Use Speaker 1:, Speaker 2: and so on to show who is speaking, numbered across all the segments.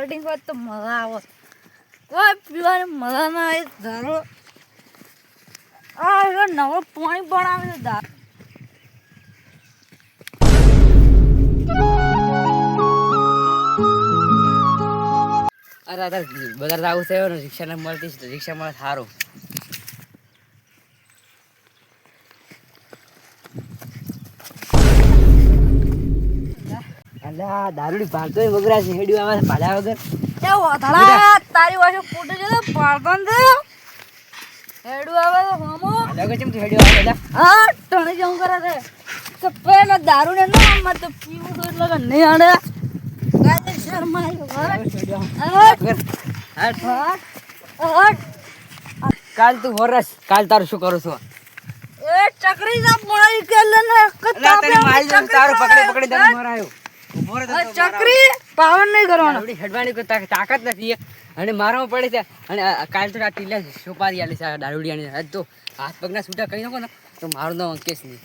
Speaker 1: બાલ્ટી હોત તો મજા આવત. કોઈ પીવાની મજા ના આવે. દારૂ આ નવો પાણી બનાવે છે દારૂ.
Speaker 2: અરે બધા આવું છે ને રિક્ષા ને મળતી રિક્ષા મળે સારું. અલ્યા દારૂડી ભાગતો વગરા છે હેડ્યું આવે પાડ્યા વગર.
Speaker 1: એ ઓથળા તારી વાસે ફૂટે છે પાડતો ને હેડું આવે તો હોમો
Speaker 2: અલ્યા કેમ હેડ્યું આવે અલ્યા.
Speaker 1: હા ટણી જવું કરે છે તો પેલા દારૂ ને ના મત તો પીવું તો એટલે નહીં આડે ગાજે શર્માયો
Speaker 2: કાલ તું હોરસ કાલ તારું શું કરું છું
Speaker 1: એ ચકરી ના પોણી કે લે ને
Speaker 2: તારું પકડી પકડી દે મરાયો
Speaker 1: ચકરી પાવન નહીં કરવાનો
Speaker 2: હેડવાની કોઈ તાકાત નથી અને મારવા પડે છે અને કાલ તો આ ટીલા સોપારી આલી છે દારૂડિયાની આજ તો હાથ પગના છૂટા કરી નાખો ને તો મારું નામ અંકેશ નહીં.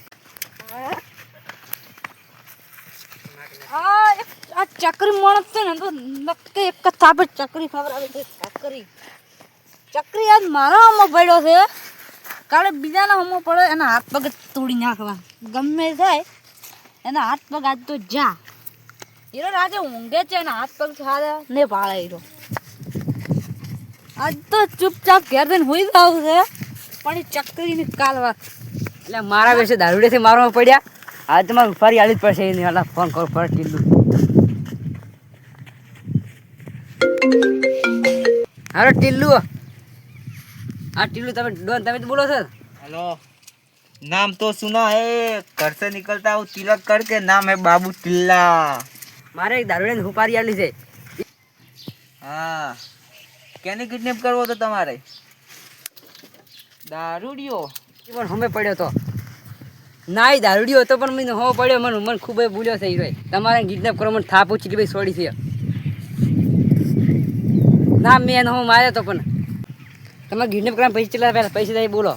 Speaker 1: આ ચકરી માણસ છે ને તો નક્કી એક જ થાપે ચકરી ખબર આવે છે. ચકરી આજ મારા આમાં પડ્યો છે કાલે બીજાના આમાં પડે એના હાથ પગ તોડી નાખવા ગમે થાય એના હાથ પગ આજ તો જા હીરો રાતે ઊંઘે છે એના હાથ પગ સારા ને પાળે હીરો આજ તો ચૂપચાપ ઘેર જઈને હોઈ જાવ છે પણ એ ચકરીની કાલ વાત
Speaker 2: એટલે મારા વિશે દારૂડિયાથી મારવા પડ્યા આજ તમારે ફરી આવી જ પડશે એને ફોન કરો ફરી ટીલું. હારો ટીલ્લુ હા ટીલ્લુ તમે ડોન તમે તો બોલો છો.
Speaker 3: हेलो नाम तो सुना है घर से निकलता हूँ तिलक करके नाम है बाबू टिल्ला.
Speaker 2: મારે એક દારૂડિયાની હુપારી આલી છે.
Speaker 3: हाँ કેને કિડનેપ કરવો તો તમારે દારૂડિયો
Speaker 2: એ પણ હમે પડ્યો તો ના એ દારૂડિયો હતો પણ મને હો પડ્યો મને ખૂબ ભૂલ્યો છે હીરો તમારે કિડનેપ કરો મને થાપ ઉચકી ભાઈ છોડી છે ના મેં એને હું માર્યો તો પણ તમે કિડનેપ કરવા પૈસા ચલા પહેલાં પૈસા દઈ બોલો.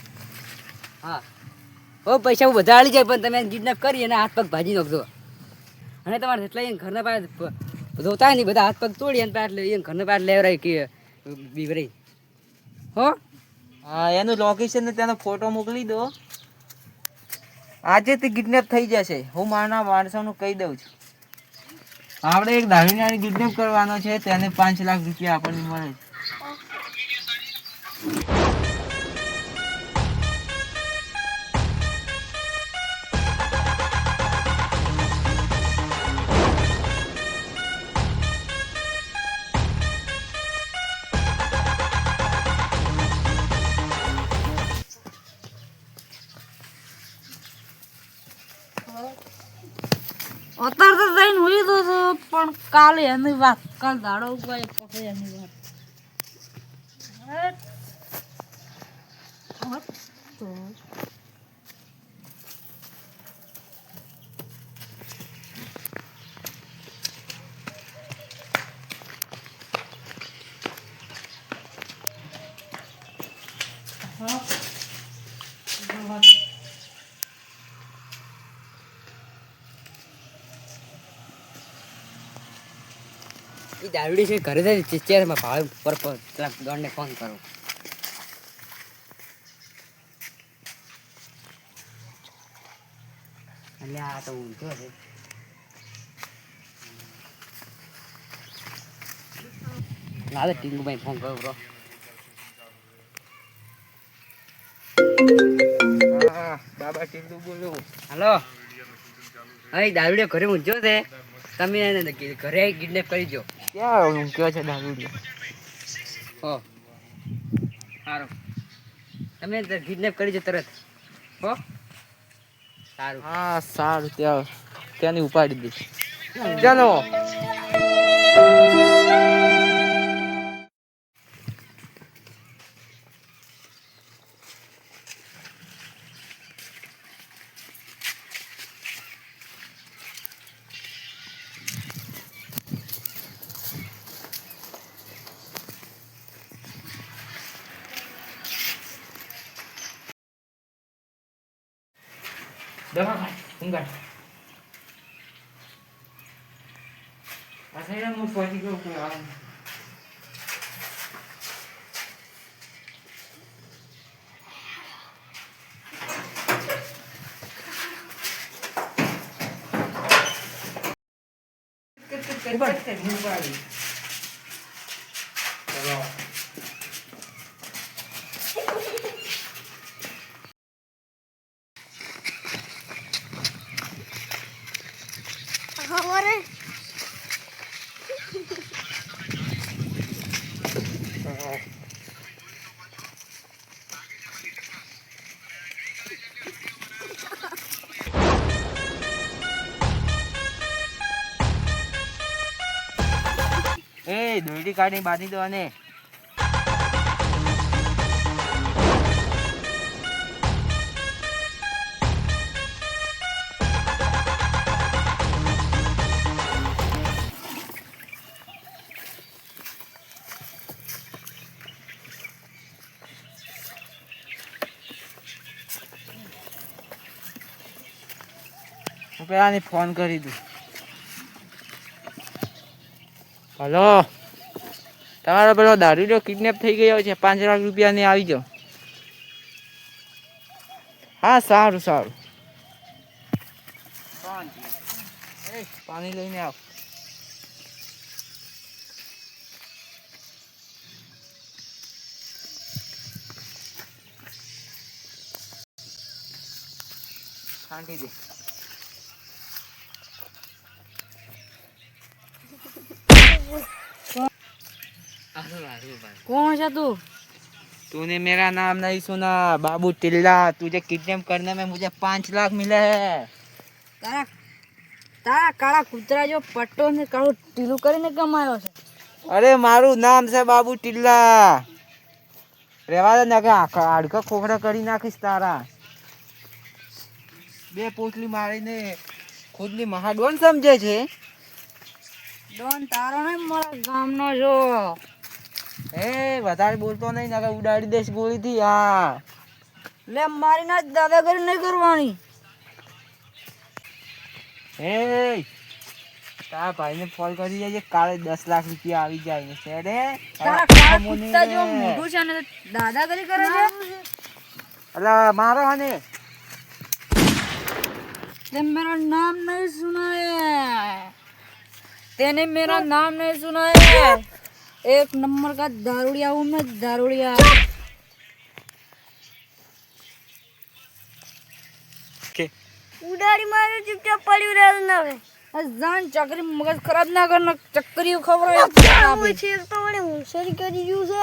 Speaker 2: હા હો પૈસા હું બધા આલી જાય પણ તમે કિડનેપ કરી અને હાથ પગ ભાજી નાખજો અને તમારે એટલા એને ઘરના પાસે જોતા નહીં બધા હાથ પગ તોડી અને પાસે એને ઘરના પાસે લેવરાય કે બીવરાઈ હો.
Speaker 3: હા એનું લોકેશન ને તેનો ફોટો મોકલી દો આજે તે કિડનેપ થઈ જશે હું મારા માણસોનું કહી દઉં છું. આપણે એક દારૂડિયાને કિડનેપ કરવાનો છે તેને 5 લાખ રૂપિયા આપણને મળે છે.
Speaker 1: અત્યારે તો જઈને હોઈ દો છો પણ કાલે એની વાત કાલ દાડો ઉપર પછી એની વાત
Speaker 2: એ દારૂડી છે ઘરે જઈ ચેરમાં ભાવે પર પેલા દોડને ફોન કરો. એટલે આ તો ઊંધો છે ના તો ટીંગુભાઈ ફોન કરો બ્રો.
Speaker 3: હા બાબા ટીંગુ બોલો.
Speaker 2: હલો હા દારૂડિયો ઘરે ઊંઝો છે તમે એને ઘરે કિડનેપ કરી દો.
Speaker 3: ક્યાં હું કયો છે દારૂડિયો
Speaker 2: હો સારું તમે કિડનેપ કરી દો તરત હો સારું.
Speaker 3: હા સારું ત્યાંની ઉપાડી દઈશ ચાલો. દવા ઊંઘાડ આ સાઈડ હું ફોજી ગયો એ દોરડી કાઢી બાંધી દો અને હું પેલાને ફોન કરી દઉં. હલો, તમારો પેલો દારૂડિયો કિડનેપ થઈ ગયો છે, 5 લાખ રૂપિયાની આવી જાઓ. હા સારું સારું. પાણી લઈને આવ. છાંટી દે.
Speaker 1: कौन सा तू?
Speaker 3: तूने मेरा नाम नहीं सुना, बाबू टिल्ला. तुझे किडनैप करने में मुझे 5 लाख मिले हैं.
Speaker 1: तारा तारा काला कुतरा जो पट्टो ने काળું ટીલું કરીને કમાયો છે.
Speaker 3: અરે મારું નામ છે બાબુ ટિલ્લા. રેવા દે ને કે હાડકા ખોખરા કરી નાખીશ તારા. 2 પોટલી મારીને ખુદની મહાડોન સમજે છે.
Speaker 1: ડોન તારો ને મારા ગામનો છો.
Speaker 3: એ વધારે બોલતો નહીં નકર ઉડાડી દઈશ ગોળીથી. હા
Speaker 1: લે મારી ના દાદાગીરી નહીં કરવાની.
Speaker 3: એ તારા ભાઈને ફોન કરી દેજે, કાલે 10 લાખ રૂપિયા આવી જાય છે રે.
Speaker 1: તારા કાળા કુત્તા જો મોઢું છે ને દાદાગીરી કરે છે.
Speaker 3: અલા મારો હને
Speaker 1: તે मेरा नाम नहीं सुना है, तेने मेरा नाम नहीं सुना है. एक नंबर का दारूडिया हूँ मैं, दारूडिया.
Speaker 4: ઉડાડી માર્યો ચૂપચાપ પડ્યું રહેવું ના હવે.
Speaker 1: જાન ચકરી મગજ ખરાબ ના કર, ચક્કરી ખબર
Speaker 4: છે તો મને હોશિયારી કરી ગયું છે.